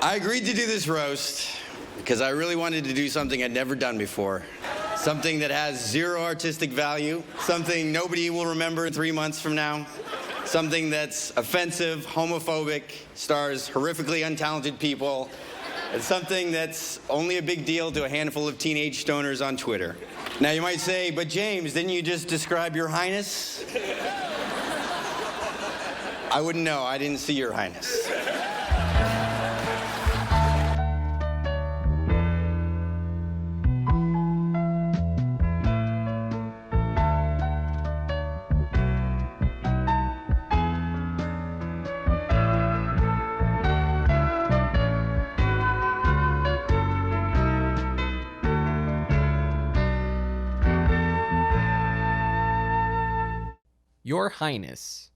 I agreed to do this roast because I really wanted to do something I'd never done before. Something that has zero artistic value, something nobody will remember 3 months from now, something that's offensive, homophobic, stars horrifically untalented people, and something that's only a big deal to a handful of teenage stoners on Twitter. Now you might say, but James, didn't you just describe your Highness? I wouldn't know, I didn't see your Highness. Your Highness.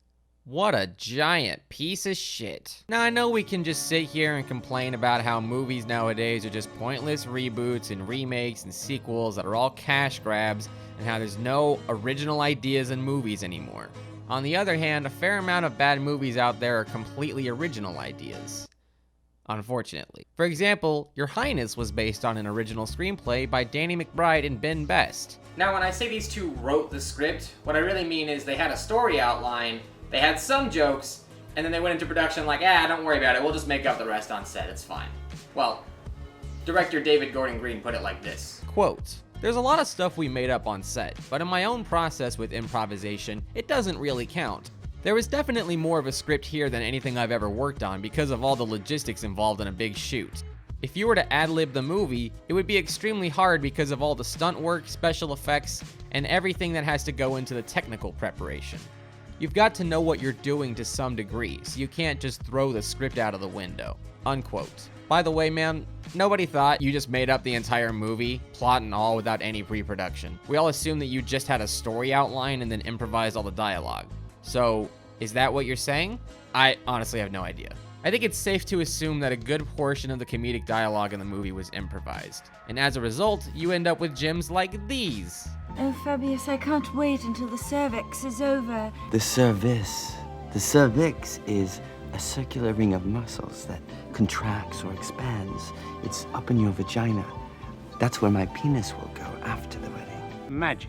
What a giant piece of shit. Now, I know we can just sit here and complain about how movies nowadays are just pointless reboots and remakes and sequels that are all cash grabs, and how there's no original ideas in movies anymore. On the other hand, a fair amount of bad movies out there are completely original ideas. Unfortunately. For example, Your Highness was based on an original screenplay by Danny McBride and Ben Best. Now, when I say these two wrote the script, what I really mean is they had a story outline, they had some jokes, and then they went into production like, don't worry about it, we'll just make up the rest on set, it's fine. Well, director David Gordon Green put it like this. Quote, "There's a lot of stuff we made up on set, but in my own process with improvisation, it doesn't really count. There was definitely more of a script here than anything I've ever worked on because of all the logistics involved in a big shoot. If you were to ad-lib the movie, it would be extremely hard because of all the stunt work, special effects, and everything that has to go into the technical preparation. You've got to know what you're doing to some degree, so you can't just throw the script out of the window." Unquote. By the way, man, nobody thought you just made up the entire movie, plot and all, without any pre-production. We all assumed that you just had a story outline and then improvised all the dialogue. So, is that what you're saying? I honestly have no idea. I think it's safe to assume that a good portion of the comedic dialogue in the movie was improvised. And as a result, you end up with gems like these. Oh, Fabius, I can't wait until the cervix is over. The cervix. The cervix is a circular ring of muscles that contracts or expands. It's up in your vagina. That's where my penis will go after the wedding. Magic.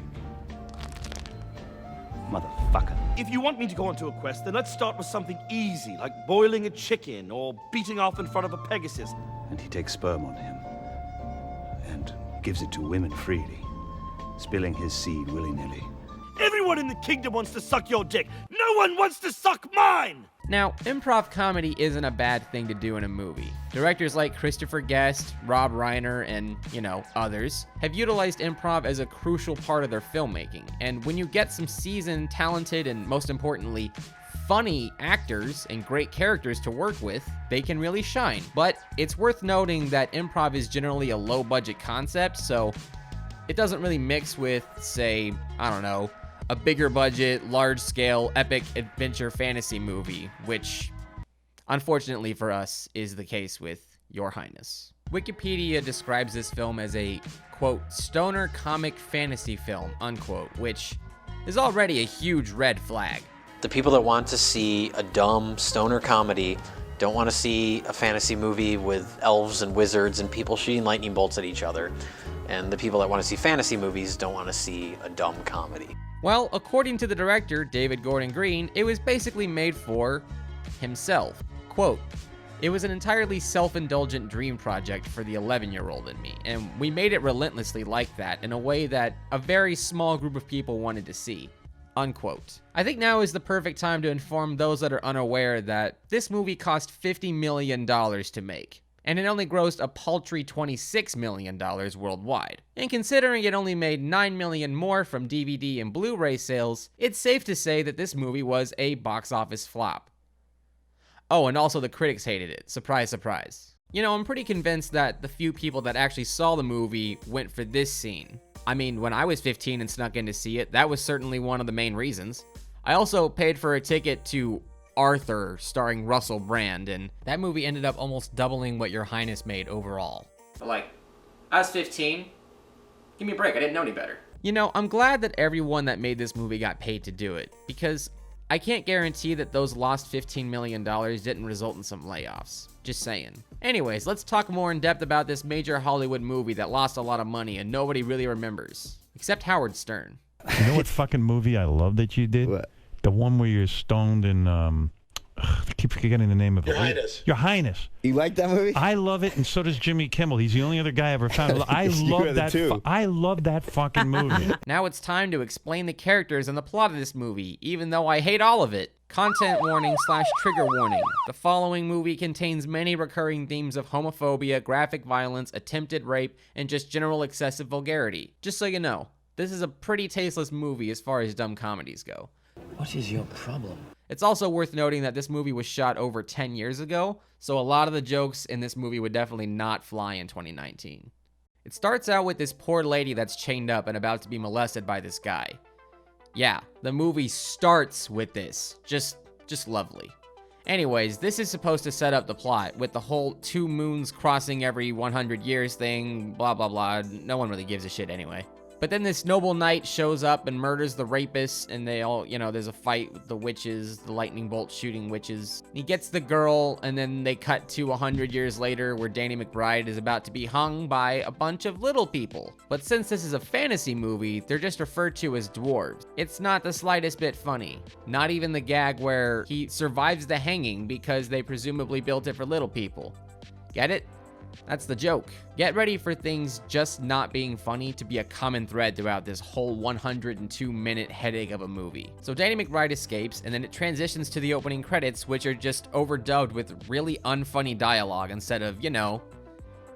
Motherfucker. If you want me to go onto a quest, then let's start with something easy, like boiling a chicken or beating off in front of a Pegasus. And he takes sperm on him and gives it to women freely, spilling his seed willy-nilly. Everyone in the kingdom wants to suck your dick. No one wants to suck mine! Now, improv comedy isn't a bad thing to do in a movie. Directors like Christopher Guest, Rob Reiner, and, others have utilized improv as a crucial part of their filmmaking. And when you get some seasoned, talented, and most importantly, funny actors and great characters to work with, they can really shine. But it's worth noting that improv is generally a low-budget concept, so it doesn't really mix with, say, a bigger budget, large-scale, epic adventure fantasy movie, which, unfortunately for us, is the case with Your Highness. Wikipedia describes this film as a, quote, stoner comic fantasy film, unquote, which is already a huge red flag. The people that want to see a dumb stoner comedy don't want to see a fantasy movie with elves and wizards and people shooting lightning bolts at each other. And the people that want to see fantasy movies don't want to see a dumb comedy. Well, according to the director, David Gordon Green, it was basically made for himself. Quote, "It was an entirely self-indulgent dream project for the 11-year-old in me, and we made it relentlessly like that in a way that a very small group of people wanted to see." Unquote. I think now is the perfect time to inform those that are unaware that this movie cost $50 million to make. And it only grossed a paltry $26 million worldwide. And considering it only made $9 million more from DVD and Blu-ray sales, it's safe to say that this movie was a box office flop. Oh, and also the critics hated it. Surprise, surprise. I'm pretty convinced that the few people that actually saw the movie went for this scene. I mean, when I was 15 and snuck in to see it, that was certainly one of the main reasons. I also paid for a ticket to Arthur, starring Russell Brand, and that movie ended up almost doubling what Your Highness made overall. But I was 15. Give me a break, I didn't know any better. I'm glad that everyone that made this movie got paid to do it, because I can't guarantee that those lost $15 million didn't result in some layoffs. Just saying. Anyways, let's talk more in depth about this major Hollywood movie that lost a lot of money and nobody really remembers. Except Howard Stern. You know what fucking movie I love that you did? What? The one where you're stoned in, I keep forgetting the name of it. Your Highness. Your Highness. You like that movie? I love it, and so does Jimmy Kimmel. He's the only other guy I ever found. I You love are the that. two. I love that fucking movie. Now it's time to explain the characters and the plot of this movie, even though I hate all of it. Content warning / trigger warning. The following movie contains many recurring themes of homophobia, graphic violence, attempted rape, and just general excessive vulgarity. Just so you know, this is a pretty tasteless movie as far as dumb comedies go. What is your problem? It's also worth noting that this movie was shot over 10 years ago, so a lot of the jokes in this movie would definitely not fly in 2019. It starts out with this poor lady that's chained up and about to be molested by this guy. Yeah, the movie starts with this. Just lovely. Anyways, this is supposed to set up the plot with the whole 2 moons crossing every 100 years thing, blah blah blah. No one really gives a shit anyway. But then this noble knight shows up and murders the rapist, and they all, there's a fight with the witches, the lightning bolt shooting witches. He gets the girl, and then they cut to 100 years later where Danny McBride is about to be hung by a bunch of little people. But since this is a fantasy movie, they're just referred to as dwarves. It's not the slightest bit funny. Not even the gag where he survives the hanging because they presumably built it for little people. Get it? That's the joke. Get ready for things just not being funny to be a common thread throughout this whole 102-minute headache of a movie. So Danny McBride escapes, and then it transitions to the opening credits, which are just overdubbed with really unfunny dialogue instead of,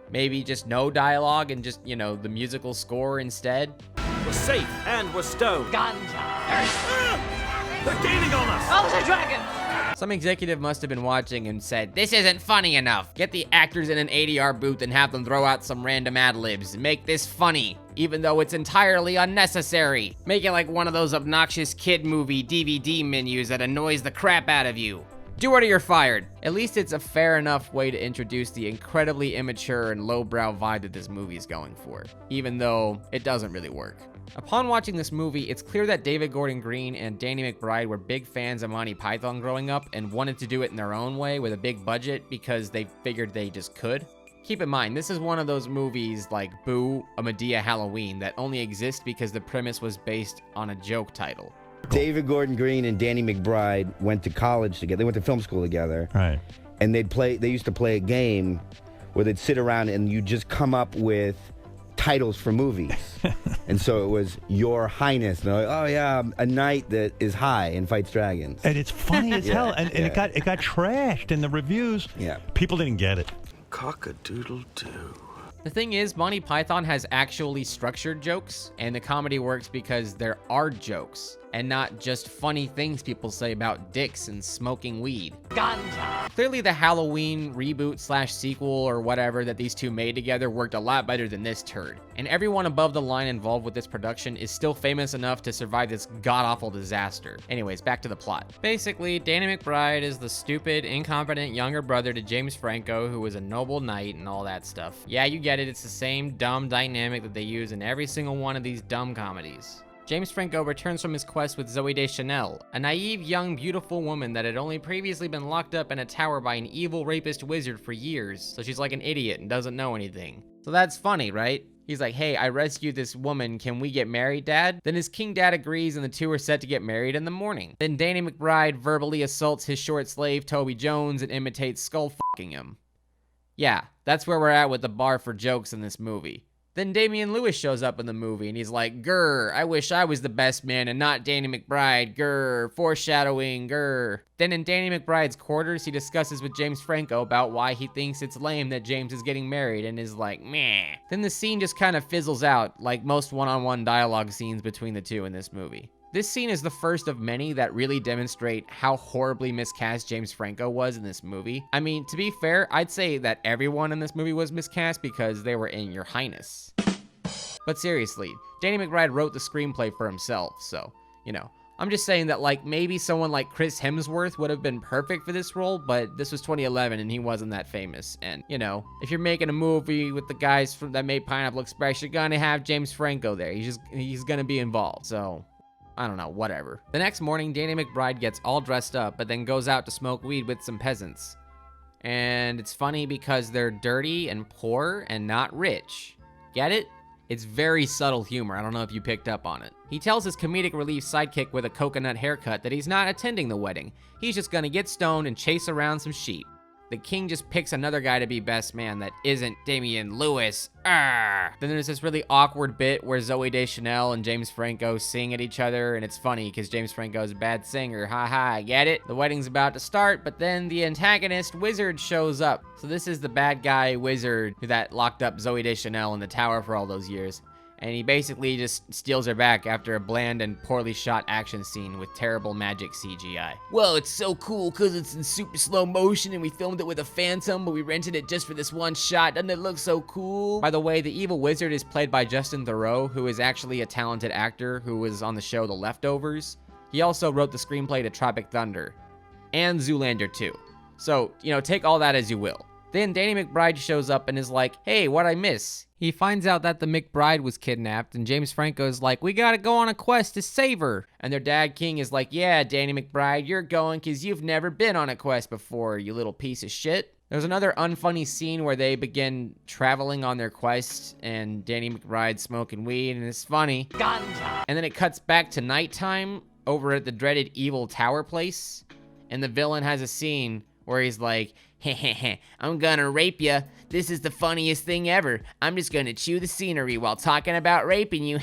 maybe just no dialogue and just, the musical score instead. We're safe and we're stoned. They're gaining on us! Oh, there's a dragon! Some executive must have been watching and said, "This isn't funny enough. Get the actors in an ADR booth and have them throw out some random ad-libs. Make this funny, even though it's entirely unnecessary. Make it like one of those obnoxious kid movie DVD menus that annoys the crap out of you. Do it or you're fired." At least it's a fair enough way to introduce the incredibly immature and lowbrow vibe that this movie is going for, even though it doesn't really work. Upon watching this movie, it's clear that David Gordon Green and Danny McBride were big fans of Monty Python growing up and wanted to do it in their own way with a big budget because they figured they just could. Keep in mind, this is one of those movies like Boo, A Medea Halloween that only exist because the premise was based on a joke title. David Gordon Green and Danny McBride went to college together. They went to film school together. Right. And they used to play a game where they'd sit around and you'd just come up with titles for movies. And so it was Your Highness. And they're like, oh yeah, a knight that is high and fights dragons. And it's funny as hell. And it got trashed in the reviews. Yeah. People didn't get it. Cock-a-doodle-doo. The thing is, Monty Python has actually structured jokes, and the comedy works because there are jokes, and not just funny things people say about dicks and smoking weed. Ganja! Clearly the Halloween reboot / sequel or whatever that these two made together worked a lot better than this turd. And everyone above the line involved with this production is still famous enough to survive this god-awful disaster. Anyways, back to the plot. Basically, Danny McBride is the stupid, incompetent younger brother to James Franco, who was a noble knight and all that stuff. Yeah, you get it, it's the same dumb dynamic that they use in every single one of these dumb comedies. James Franco returns from his quest with Zooey Deschanel, a naive, young, beautiful woman that had only previously been locked up in a tower by an evil rapist wizard for years, so she's like an idiot and doesn't know anything. So that's funny, right? He's like, "Hey, I rescued this woman, can we get married, Dad?" Then his king dad agrees and the two are set to get married in the morning. Then Danny McBride verbally assaults his short slave, Toby Jones, and imitates skull fucking him. Yeah, that's where we're at with the bar for jokes in this movie. Then Damian Lewis shows up in the movie and he's like, "Grr, I wish I was the best man and not Danny McBride, grr, foreshadowing, grr." Then in Danny McBride's quarters, he discusses with James Franco about why he thinks it's lame that James is getting married and is like, meh. Then the scene just kind of fizzles out, like most one-on-one dialogue scenes between the two in this movie. This scene is the first of many that really demonstrate how horribly miscast James Franco was in this movie. I mean, to be fair, I'd say that everyone in this movie was miscast because they were in Your Highness. But seriously, Danny McBride wrote the screenplay for himself, so, I'm just saying that, like, maybe someone like Chris Hemsworth would have been perfect for this role, but this was 2011 and he wasn't that famous. And, if you're making a movie with the guys that made Pineapple Express, you're gonna have James Franco there. He's gonna be involved, so... I don't know, whatever. The next morning, Danny McBride gets all dressed up, but then goes out to smoke weed with some peasants. And it's funny because they're dirty and poor and not rich. Get it? It's very subtle humor. I don't know if you picked up on it. He tells his comedic relief sidekick with a coconut haircut that he's not attending the wedding. He's just gonna get stoned and chase around some sheep. The king just picks another guy to be best man that isn't Damian Lewis. Arrgh. Then there's this really awkward bit where Zooey Deschanel and James Franco sing at each other, and it's funny because James Franco is a bad singer. Haha, get it? The wedding's about to start, but then the antagonist wizard shows up. So this is the bad guy wizard that locked up Zooey Deschanel in the tower for all those years. And he basically just steals her back after a bland and poorly shot action scene with terrible magic CGI. Well, it's so cool because it's in super slow motion and we filmed it with a Phantom, but we rented it just for this one shot. Doesn't it look so cool? By the way, the evil wizard is played by Justin Theroux, who is actually a talented actor who was on the show The Leftovers. He also wrote the screenplay to Tropic Thunder and Zoolander 2. So, take all that as you will. Then Danny McBride shows up and is like, hey, what'd I miss? He finds out that the McBride was kidnapped, and James Franco's like, we gotta go on a quest to save her. And their dad king is like, yeah, Danny McBride, you're going because you've never been on a quest before, you little piece of shit. There's another unfunny scene where they begin traveling on their quest, and Danny McBride's smoking weed, and it's funny. Ganja. And then it cuts back to nighttime over at the dreaded evil tower place, and the villain has a scene where he's like, I'm gonna rape ya. This is the funniest thing ever. I'm just gonna chew the scenery while talking about raping you.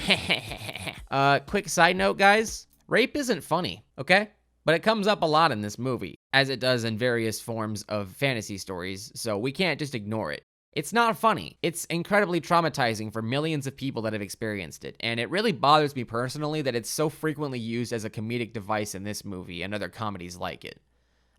Quick side note, guys. Rape isn't funny, okay? But it comes up a lot in this movie, as it does in various forms of fantasy stories, so we can't just ignore it. It's not funny. It's incredibly traumatizing for millions of people that have experienced it, and it really bothers me personally that it's so frequently used as a comedic device in this movie and other comedies like it.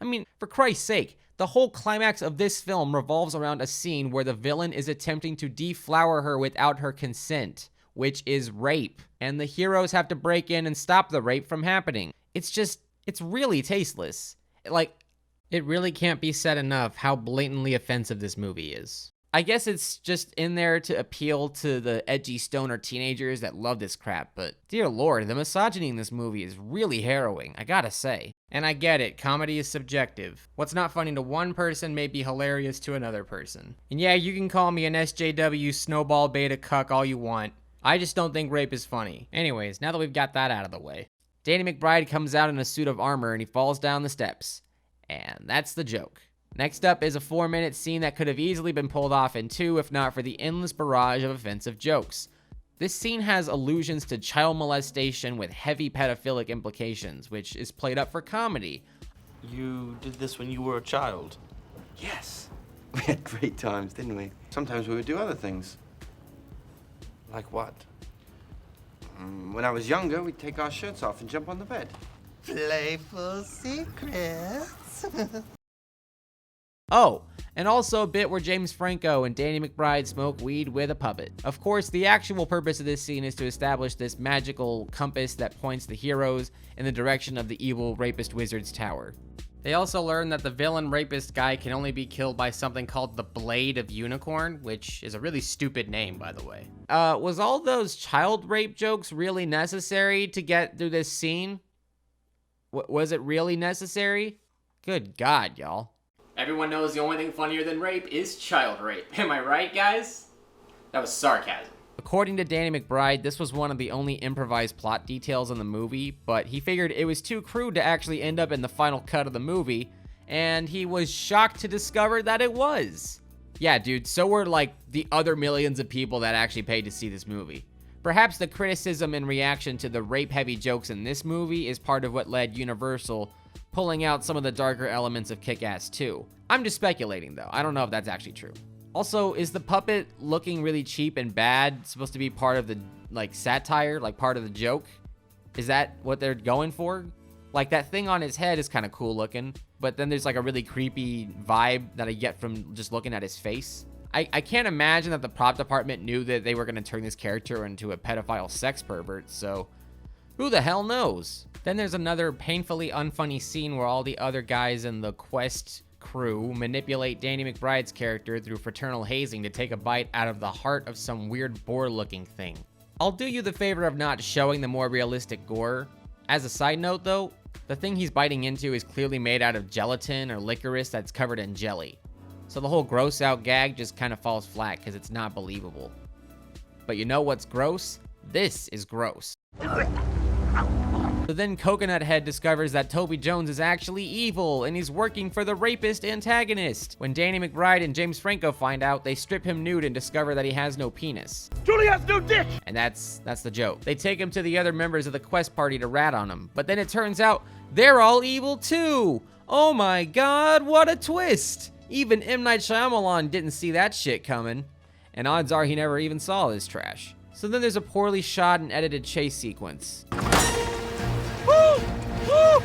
I mean, for Christ's sake, the whole climax of this film revolves around a scene where the villain is attempting to deflower her without her consent, which is rape, and the heroes have to break in and stop the rape from happening. It's really tasteless. It really can't be said enough how blatantly offensive this movie is. I guess it's just in there to appeal to the edgy stoner teenagers that love this crap, but dear lord, the misogyny in this movie is really harrowing, I gotta say. And I get it, comedy is subjective. What's not funny to one person may be hilarious to another person. And yeah, you can call me an SJW snowball beta cuck all you want. I just don't think rape is funny. Anyways, now that we've got that out of the way, Danny McBride comes out in a suit of armor and he falls down the steps. And that's the joke. Next up is a 4-minute scene that could have easily been pulled off in 2 if not for the endless barrage of offensive jokes. This scene has allusions to child molestation with heavy pedophilic implications, which is played up for comedy. You did this when you were a child? Yes. We had great times, didn't we? Sometimes we would do other things. Like what? When I was younger, we'd take our shirts off and jump on the bed. Playful secrets. Oh, and also a bit where James Franco and Danny McBride smoke weed with a puppet. Of course, the actual purpose of this scene is to establish this magical compass that points the heroes in the direction of the evil rapist wizard's tower. They also learn that the villain rapist guy can only be killed by something called the Blade of Unicorn, which is a really stupid name, by the way. Was all those child rape jokes really necessary to get through this scene? Was it really necessary? Good God, y'all. Everyone knows the only thing funnier than rape is child rape. Am I right, guys? That was sarcasm. According to Danny McBride, this was one of the only improvised plot details in the movie, but he figured it was too crude to actually end up in the final cut of the movie, and he was shocked to discover that it was. Yeah, dude, so were the other millions of people that actually paid to see this movie. Perhaps the criticism in reaction to the rape-heavy jokes in this movie is part of what led Universal pulling out some of the darker elements of Kick-Ass 2. I'm just speculating, though. I don't know if that's actually true. Also, is the puppet looking really cheap and bad supposed to be part of the, satire, part of the joke? Is that what they're going for? That thing on his head is kind of cool looking, but then there's, a really creepy vibe that I get from just looking at his face. I can't imagine that the prop department knew that they were going to turn this character into a pedophile sex pervert, so who the hell knows? Then there's another painfully unfunny scene where all the other guys in the quest crew manipulate Danny McBride's character through fraternal hazing to take a bite out of the heart of some weird boar-looking thing. I'll do you the favor of not showing the more realistic gore, As a side note though, the thing he's biting into is clearly made out of gelatin or licorice that's covered in jelly. So the whole gross out gag just kind of falls flat because it's not believable. But you know what's gross? This is gross. So then Coconut Head discovers that Toby Jones is actually evil and he's working for the rapist antagonist. When Danny McBride and James Franco find out, they strip him nude and discover that he has no penis. Julie has no dick! And that's the joke. They take him to the other members of the quest party to rat on him, but then it turns out they're all evil too. Oh my god, what a twist! Even M. Night Shyamalan didn't see that shit coming. And odds are he never even saw this trash. So then there's a poorly shot and edited chase sequence.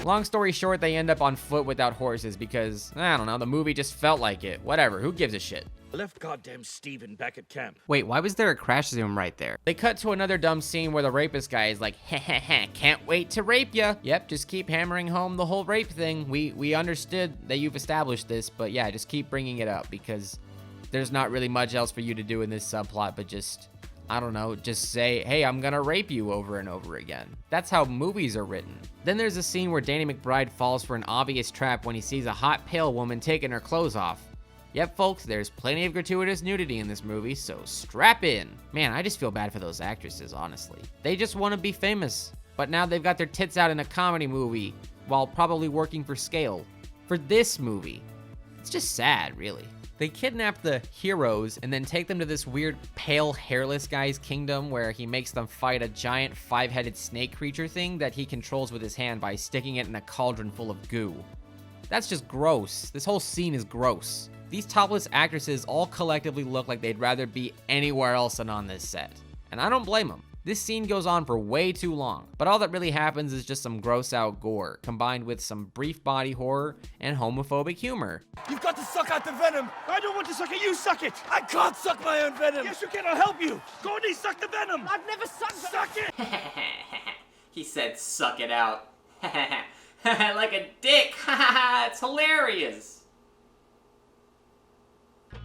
Long story short, they end up on foot without horses because, I don't know, the movie just felt like it. Whatever, who gives a shit? I left goddamn Steven back at camp. Wait, why was there a crash zoom right there? They cut to another dumb scene where the rapist guy is like, heh, can't wait to rape ya. Yep, just keep hammering home the whole rape thing. We understood that you've established this, but yeah, just keep bringing it up because there's not really much else for you to do in this subplot, but just, I don't know, just say, hey, I'm gonna rape you over and over again. That's how movies are written. Then there's a scene where Danny McBride falls for an obvious trap when he sees a hot pale woman taking her clothes off. Yep, folks, there's plenty of gratuitous nudity in this movie, so strap in. Man, I just feel bad for those actresses, honestly. They just want to be famous, but now they've got their tits out in a comedy movie while probably working for scale. For this movie. It's just sad, really. They kidnap the heroes and then take them to this weird pale hairless guy's kingdom where he makes them fight a giant 5-headed snake creature thing that he controls with his hand by sticking it in a cauldron full of goo. That's just gross. This whole scene is gross. These topless actresses all collectively look like they'd rather be anywhere else than on this set. And I don't blame them. This scene goes on for way too long, but all that really happens is just some gross out gore, combined with some brief body horror and homophobic humor. You've got to suck out the venom! I don't want to suck it, you suck it! I can't suck my own venom! Yes, you can, I'll help you! Gordy, suck the venom! I've never sucked Suck it! He said, suck it out. Like a dick. It's hilarious.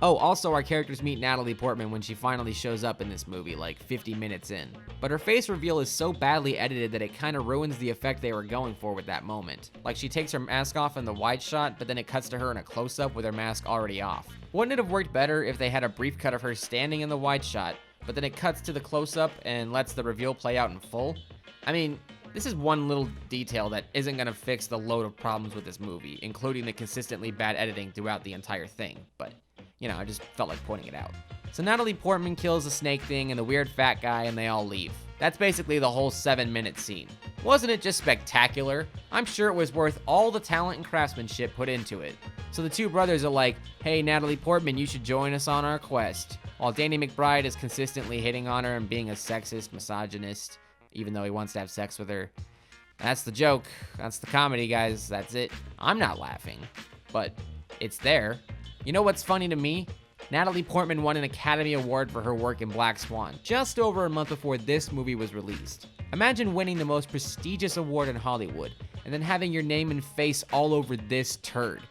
Oh, also our characters meet Natalie Portman when she finally shows up in this movie, like 50 minutes in. But her face reveal is so badly edited that it kind of ruins the effect they were going for with that moment. Like she takes her mask off in the wide shot, but then it cuts to her in a close-up with her mask already off. Wouldn't it have worked better if they had a brief cut of her standing in the wide shot, but then it cuts to the close-up and lets the reveal play out in full? I mean, this is one little detail that isn't gonna fix the load of problems with this movie, including the consistently bad editing throughout the entire thing, but you know, I just felt like pointing it out. So Natalie Portman kills the snake thing and the weird fat guy and they all leave. That's basically the whole 7-minute scene. Wasn't it just spectacular? I'm sure it was worth all the talent and craftsmanship put into it. So the two brothers are like, hey Natalie Portman, you should join us on our quest. While Danny McBride is consistently hitting on her and being a sexist misogynist, even though he wants to have sex with her. That's the joke. That's the comedy, guys. That's it. I'm not laughing, but it's there. You know what's funny to me? Natalie Portman won an Academy Award for her work in Black Swan, just over a month before this movie was released. Imagine winning the most prestigious award in Hollywood, and then having your name and face all over this turd.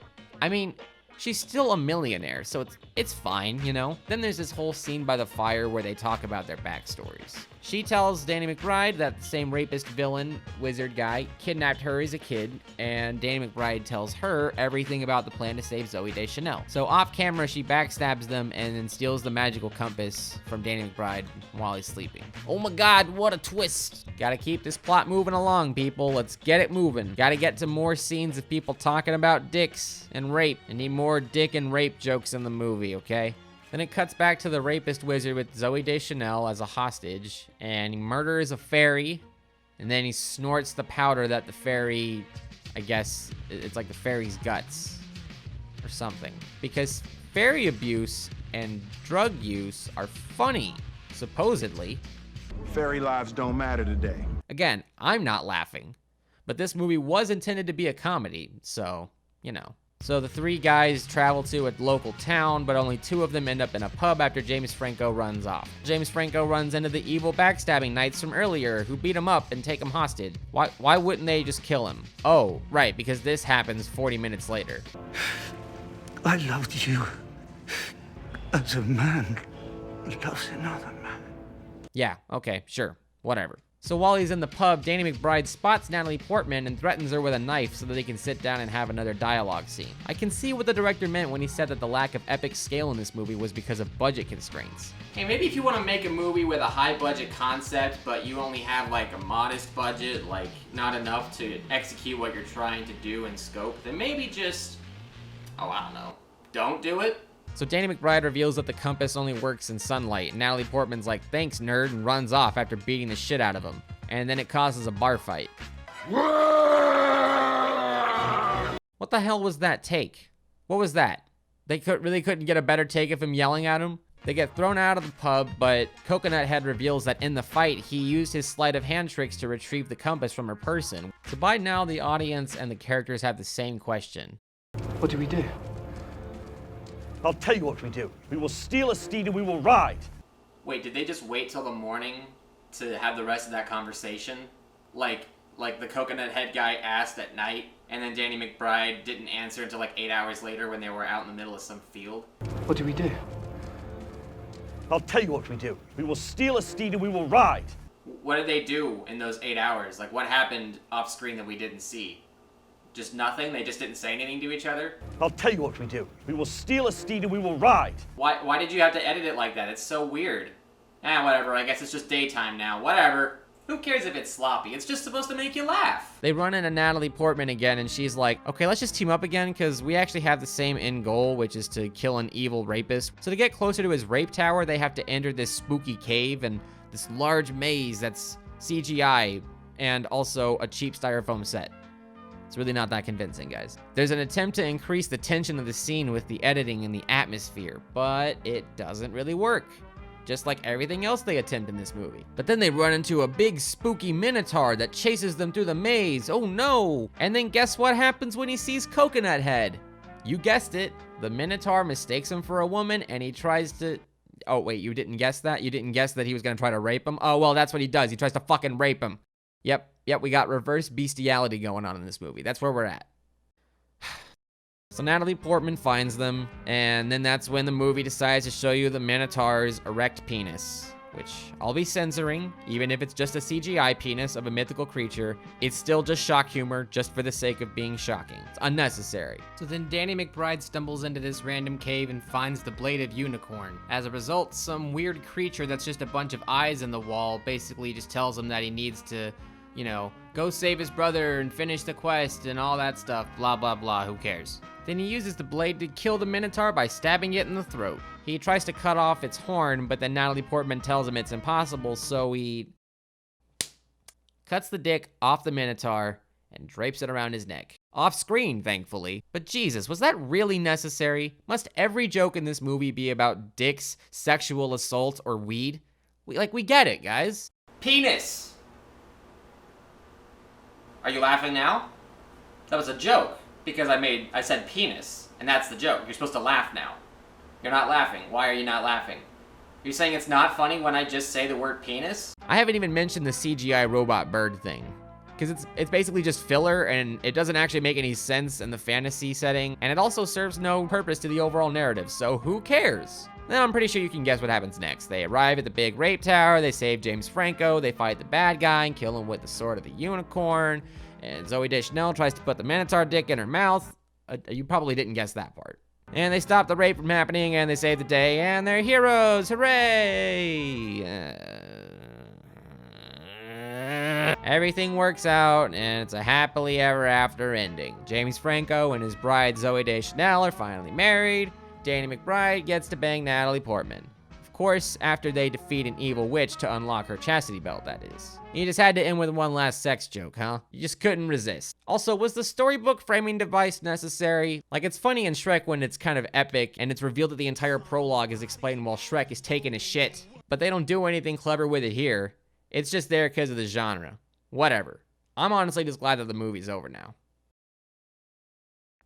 I mean, she's still a millionaire, so it's fine, you know? Then there's this whole scene by the fire where they talk about their backstories. She tells Danny McBride that the same rapist villain, wizard guy, kidnapped her as a kid, and Danny McBride tells her everything about the plan to save Zooey Deschanel. So off camera, she backstabs them and then steals the magical compass from Danny McBride while he's sleeping. Oh my god, what a twist! Gotta keep this plot moving along, people. Let's get it moving. Gotta get to more scenes of people talking about dicks and rape. I need more dick and rape jokes in the movie, okay? Then it cuts back to the rapist wizard with Zooey Deschanel as a hostage, and he murders a fairy, and then he snorts the powder that the fairy, I guess, it's like the fairy's guts, or something. Because fairy abuse and drug use are funny, supposedly. Fairy lives don't matter today. Again, I'm not laughing, but this movie was intended to be a comedy, so, you know. So the three guys travel to a local town, but only 2 of them end up in a pub after James Franco runs off. James Franco runs into the evil backstabbing knights from earlier, who beat him up and take him hostage. Why wouldn't they just kill him? Oh, right, because this happens 40 minutes later. I loved you as a man loves another man. Yeah, okay, sure, whatever. So while he's in the pub, Danny McBride spots Natalie Portman and threatens her with a knife so that they can sit down and have another dialogue scene. I can see what the director meant when he said that the lack of epic scale in this movie was because of budget constraints. Hey, maybe if you want to make a movie with a high budget concept, but you only have like a modest budget, like not enough to execute what you're trying to do in scope, then maybe just, oh, I don't know, don't do it. So Danny McBride reveals that the compass only works in sunlight, and Natalie Portman's like, thanks nerd, and runs off after beating the shit out of him. And then it causes a bar fight. What the hell was that take? What was that? They really couldn't get a better take of him yelling at him? They get thrown out of the pub, but Coconut Head reveals that in the fight, he used his sleight of hand tricks to retrieve the compass from her person. So by now, the audience and the characters have the same question. What do we do? I'll tell you what we do. We will steal a steed and we will ride. Wait, did they just wait till the morning to have the rest of that conversation? Like the Coconut Head guy asked at night, and then Danny McBride didn't answer until like 8 hours later when they were out in the middle of some field? What do we do? I'll tell you what we do. We will steal a steed and we will ride. What did they do in those 8 hours? Like, what happened off screen that we didn't see? Just nothing? They just didn't say anything to each other? I'll tell you what we do. We will steal a steed and we will ride. Why did you have to edit it like that? It's so weird. Whatever. I guess it's just daytime now. Whatever. Who cares if it's sloppy? It's just supposed to make you laugh. They run into Natalie Portman again, and she's like, okay, let's just team up again, because we actually have the same end goal, which is to kill an evil rapist. So to get closer to his rape tower, they have to enter this spooky cave and this large maze that's CGI and also a cheap styrofoam set. It's really not that convincing, guys. There's an attempt to increase the tension of the scene with the editing and the atmosphere, but it doesn't really work. Just like everything else they attempt in this movie. But then they run into a big spooky minotaur that chases them through the maze. Oh no! And then guess what happens when he sees Coconut Head? You guessed it. The minotaur mistakes him for a woman and he tries to... Oh wait, you didn't guess that? You didn't guess that he was gonna try to rape him? Oh well, that's what he does. He tries to fucking rape him. Yep, we got reverse bestiality going on in this movie. That's where we're at. So Natalie Portman finds them, and then that's when the movie decides to show you the Minotaur's erect penis, which I'll be censoring, even if it's just a CGI penis of a mythical creature. It's still just shock humor, just for the sake of being shocking. It's unnecessary. So then Danny McBride stumbles into this random cave and finds the bladed unicorn. As a result, some weird creature that's just a bunch of eyes in the wall basically just tells him that he needs to, you know, go save his brother and finish the quest and all that stuff, blah, blah, blah, who cares? Then he uses the blade to kill the Minotaur by stabbing it in the throat. He tries to cut off its horn, but then Natalie Portman tells him it's impossible, so he cuts the dick off the Minotaur and drapes it around his neck. Off screen, thankfully. But Jesus, was that really necessary? Must every joke in this movie be about dicks, sexual assault, or weed? We get it, guys. Penis! Are you laughing now? That was a joke. Because I said penis, and that's the joke. You're supposed to laugh now. You're not laughing. Why are you not laughing? You're saying it's not funny when I just say the word penis? I haven't even mentioned the CGI robot bird thing. Because it's basically just filler, and it doesn't actually make any sense in the fantasy setting, and it also serves no purpose to the overall narrative, so who cares? Then I'm pretty sure you can guess what happens next. They arrive at the big rape tower, they save James Franco, they fight the bad guy and kill him with the sword of the unicorn, and Zooey Deschanel tries to put the Minotaur dick in her mouth. You probably didn't guess that part. And they stop the rape from happening, and they save the day, and they're heroes! Hooray! Everything works out, and it's a happily ever after ending. James Franco and his bride Zooey Deschanel are finally married. Danny McBride gets to bang Natalie Portman. Of course, after they defeat an evil witch to unlock her chastity belt, that is. You just had to end with one last sex joke, huh? You just couldn't resist. Also, was the storybook framing device necessary? Like, it's funny in Shrek when it's kind of epic, and it's revealed that the entire prologue is explained while Shrek is taking a shit. But they don't do anything clever with it here. It's just there because of the genre. Whatever. I'm honestly just glad that the movie's over now.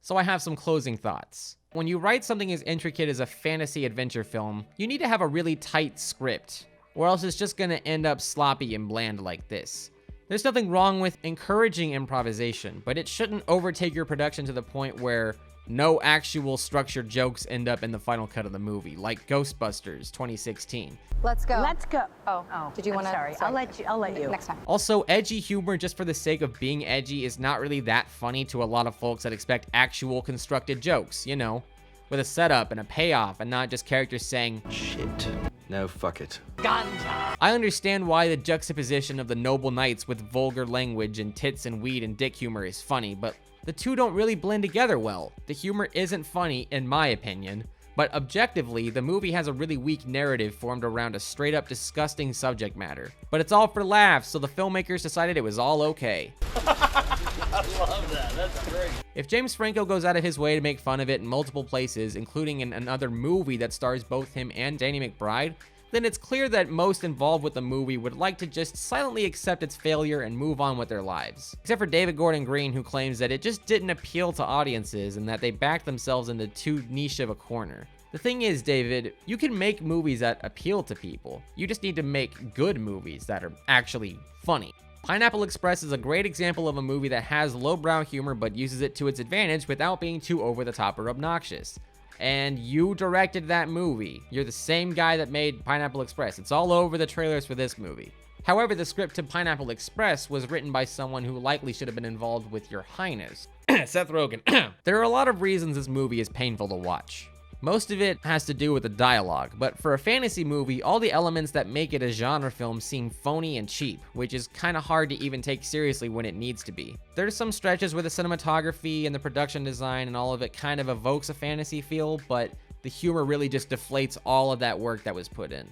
So I have some closing thoughts. When you write something as intricate as a fantasy adventure film, you need to have a really tight script, or else it's just gonna end up sloppy and bland like this. There's nothing wrong with encouraging improvisation, but it shouldn't overtake your production to the point where No actual structured jokes end up in the final cut of the movie, like Ghostbusters 2016. Let's go. Let's go. Oh, Did you want to? Sorry. I'll let you. Next time. Also, edgy humor just for the sake of being edgy is not really that funny to a lot of folks that expect actual constructed jokes, you know, with a setup and a payoff and not just characters saying Shit. No, fuck it. I understand why the juxtaposition of the noble knights with vulgar language and tits and weed and dick humor is funny, but the two don't really blend together well. The humor isn't funny, in my opinion, but objectively, the movie has a really weak narrative formed around a straight up disgusting subject matter. But it's all for laughs, so the filmmakers decided it was all okay. I love that. That's great. If James Franco goes out of his way to make fun of it in multiple places, including in another movie that stars both him and Danny McBride, then it's clear that most involved with the movie would like to just silently accept its failure and move on with their lives. Except for David Gordon Green, who claims that it just didn't appeal to audiences and that they backed themselves into too niche of a corner. The thing is, David, you can make movies that appeal to people. You just need to make good movies that are actually funny. Pineapple Express is a great example of a movie that has lowbrow humor but uses it to its advantage without being too over the top or obnoxious. And you directed that movie. You're the same guy that made Pineapple Express. It's all over the trailers for this movie. However, the script to Pineapple Express was written by someone who likely should have been involved with Your Highness. Seth Rogen. There are a lot of reasons this movie is painful to watch. Most of it has to do with the dialogue, but for a fantasy movie, all the elements that make it a genre film seem phony and cheap, which is kinda hard to even take seriously when it needs to be. There's some stretches where the cinematography and the production design and all of it kind of evokes a fantasy feel, but the humor really just deflates all of that work that was put in.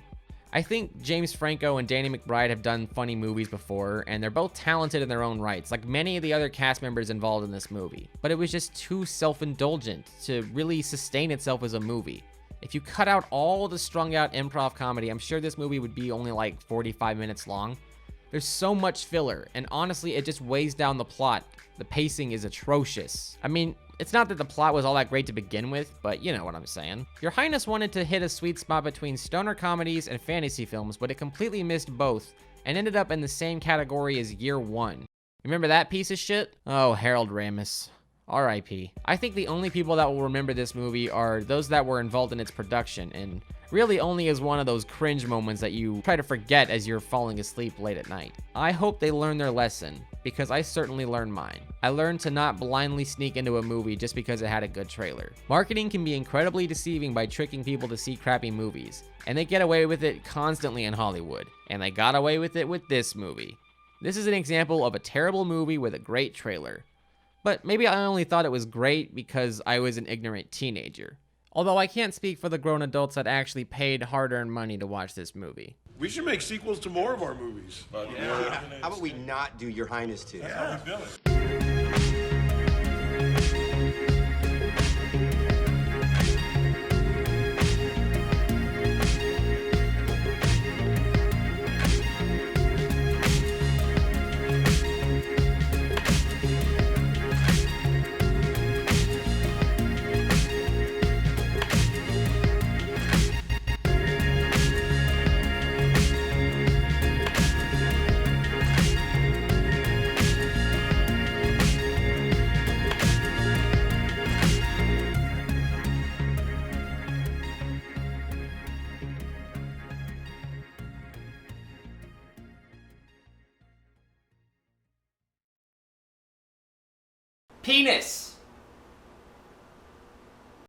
I think James Franco and Danny McBride have done funny movies before, and they're both talented in their own rights, like many of the other cast members involved in this movie. But it was just too self-indulgent to really sustain itself as a movie. If you cut out all the strung-out improv comedy, I'm sure this movie would be only like 45 minutes long. There's so much filler, and honestly, it just weighs down the plot. The pacing is atrocious. I mean, it's not that the plot was all that great to begin with, but you know what I'm saying. Your Highness wanted to hit a sweet spot between stoner comedies and fantasy films, but it completely missed both, and ended up in the same category as Year One. Remember that piece of shit? Oh, Harold Ramis. R.I.P. I think the only people that will remember this movie are those that were involved in its production, and really only as one of those cringe moments that you try to forget as you're falling asleep late at night. I hope they learn their lesson, because I certainly learned mine. I learned to not blindly sneak into a movie just because it had a good trailer. Marketing can be incredibly deceiving by tricking people to see crappy movies, and they get away with it constantly in Hollywood, and they got away with it with this movie. This is an example of a terrible movie with a great trailer. But maybe I only thought it was great because I was an ignorant teenager. Although I can't speak for the grown adults that actually paid hard-earned money to watch this movie. We should make sequels to more of our movies. Yeah. How about we not do Your Highness too? That's how we bill it. Penis!